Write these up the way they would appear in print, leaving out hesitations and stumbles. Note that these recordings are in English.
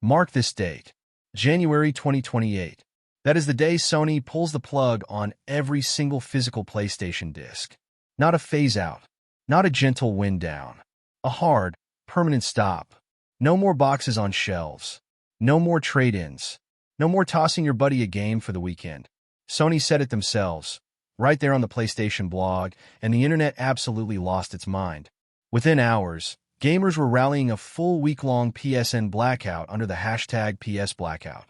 Mark this date, January 2028. That is the day Sony pulls the plug on every single physical PlayStation disc. Not a phase-out, not a gentle wind down. A hard, permanent stop. No more boxes on shelves. No more trade-ins. No more tossing your buddy a game for the weekend. Sony said it themselves, right there on the PlayStation blog, and the internet absolutely lost its mind. Within hours, gamers were rallying a full week-long PSN blackout under the hashtag #PSBlackout.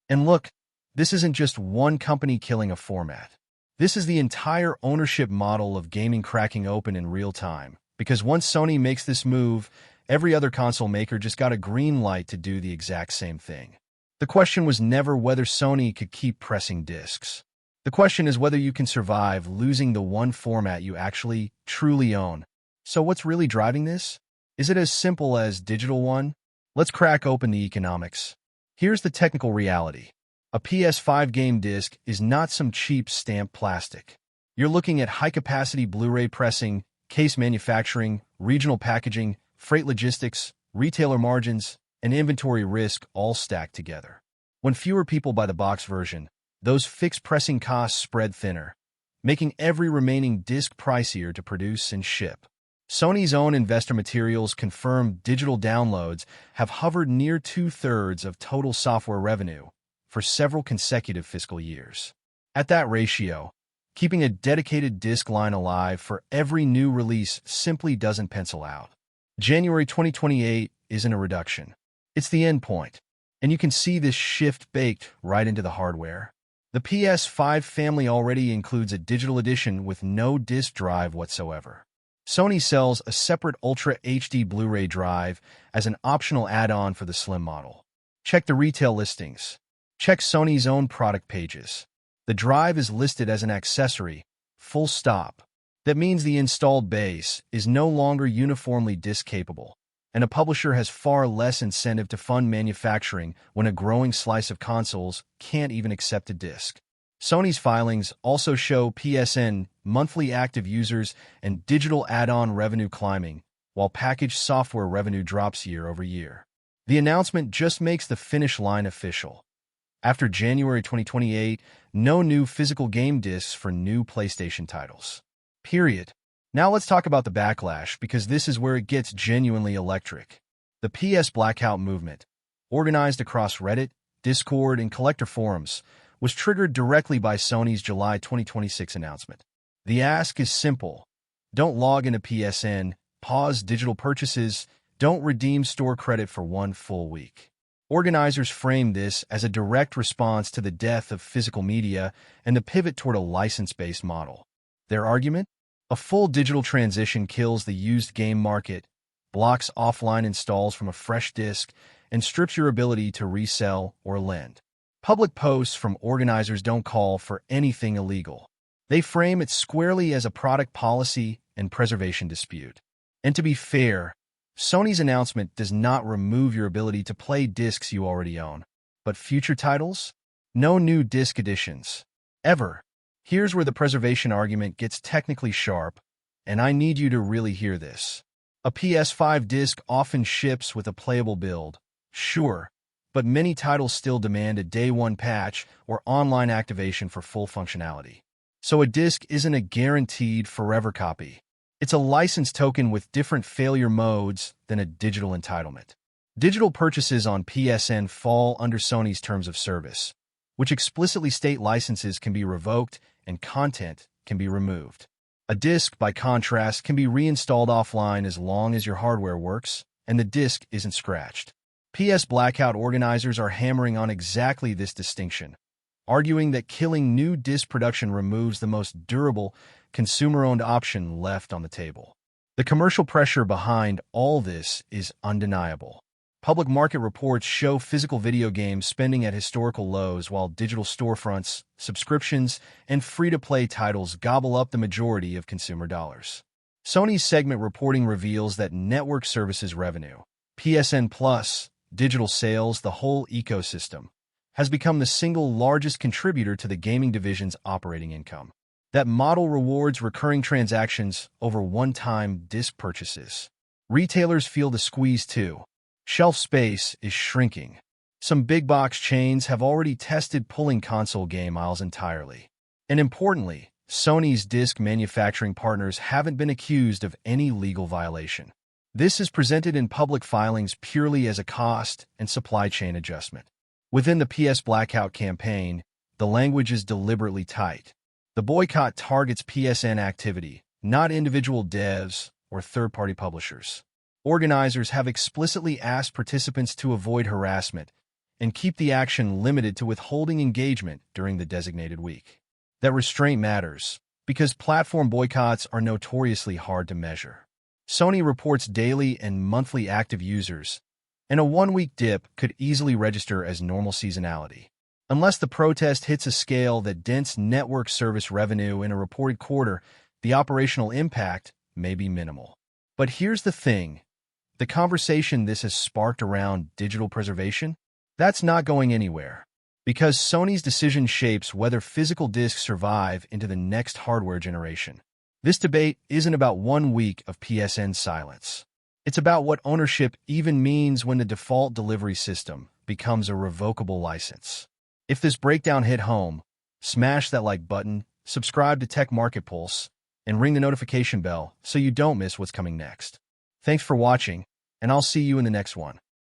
And look, this isn't just one company killing a format. This is the entire ownership model of gaming cracking open in real time, because once Sony makes this move, every other console maker just got a green light to do the exact same thing. The question was never whether Sony could keep pressing discs. The question is whether you can survive losing the one format you actually, truly own. So what's really driving this? Is it as simple as Digital One? Let's crack open the economics. Here's the technical reality. A PS5 game disc is not some cheap stamped plastic. You're looking at high-capacity Blu-ray pressing, case manufacturing, regional packaging, freight logistics, retailer margins, and inventory risk all stacked together. When fewer people buy the box version, those fixed pressing costs spread thinner, making every remaining disc pricier to produce and ship. Sony's own investor materials confirm digital downloads have hovered near 2/3 of total software revenue for several consecutive fiscal years. At that ratio, keeping a dedicated disc line alive for every new release simply doesn't pencil out. January 2028 isn't a reduction. It's the end point, and you can see this shift baked right into the hardware. The PS5 family already includes a digital edition with no disc drive whatsoever. Sony sells a separate Ultra HD Blu-ray drive as an optional add-on for the slim model. Check the retail listings. Check Sony's own product pages. The drive is listed as an accessory, full stop. That means the installed base is no longer uniformly disc-capable, and a publisher has far less incentive to fund manufacturing when a growing slice of consoles can't even accept a disc. Sony's filings also show PSN monthly active users and digital add-on revenue climbing, while packaged software revenue drops year over year. The announcement just makes the finish line official. After January 2028, no new physical game discs for new PlayStation titles. Period. Now let's talk about the backlash, because this is where it gets genuinely electric. The PS Blackout movement, organized across Reddit, Discord, and collector forums, was triggered directly by Sony's July 2026 announcement. The ask is simple. Don't log into PSN, pause digital purchases, don't redeem store credit for one full week. Organizers framed this as a direct response to the death of physical media and the pivot toward a license-based model. Their argument? A full digital transition kills the used game market, blocks offline installs from a fresh disc, and strips your ability to resell or lend. Public posts from organizers don't call for anything illegal. They frame it squarely as a product policy and preservation dispute. And to be fair, Sony's announcement does not remove your ability to play discs you already own. But future titles? No new disc editions. Ever. Here's where the preservation argument gets technically sharp, and I need you to really hear this. A PS5 disc often ships with a playable build, sure, but many titles still demand a day-one patch or online activation for full functionality. So a disc isn't a guaranteed forever copy. It's a license token with different failure modes than a digital entitlement. Digital purchases on PSN fall under Sony's terms of service, which explicitly state licenses can be revoked and content can be removed. A disc, by contrast, can be reinstalled offline as long as your hardware works and the disc isn't scratched. PS Blackout organizers are hammering on exactly this distinction, arguing that killing new disc production removes the most durable, consumer-owned option left on the table. The commercial pressure behind all this is undeniable. Public market reports show physical video games spending at historical lows, while digital storefronts, subscriptions, and free-to-play titles gobble up the majority of consumer dollars. Sony's segment reporting reveals that network services revenue, PSN Plus, digital sales, the whole ecosystem, has become the single largest contributor to the gaming division's operating income. That model rewards recurring transactions over one-time disc purchases. Retailers feel the squeeze too. Shelf space is shrinking. Some big box chains have already tested pulling console game aisles entirely. And importantly, Sony's disc manufacturing partners haven't been accused of any legal violation. This is presented in public filings purely as a cost and supply chain adjustment. Within the PS Blackout campaign, the language is deliberately tight. The boycott targets PSN activity, not individual devs or third-party publishers. Organizers have explicitly asked participants to avoid harassment and keep the action limited to withholding engagement during the designated week. That restraint matters because platform boycotts are notoriously hard to measure. Sony reports daily and monthly active users, and a one-week dip could easily register as normal seasonality. Unless the protest hits a scale that dents network service revenue in a reported quarter, the operational impact may be minimal. But here's the thing. The conversation this has sparked around digital preservation, that's not going anywhere. Because Sony's decision shapes whether physical discs survive into the next hardware generation. This debate isn't about 1 week of PSN silence. It's about what ownership even means when the default delivery system becomes a revocable license. If this breakdown hit home, smash that like button, subscribe to Tech Market Pulse, and ring the notification bell so you don't miss what's coming next. Thanks for watching, and I'll see you in the next one.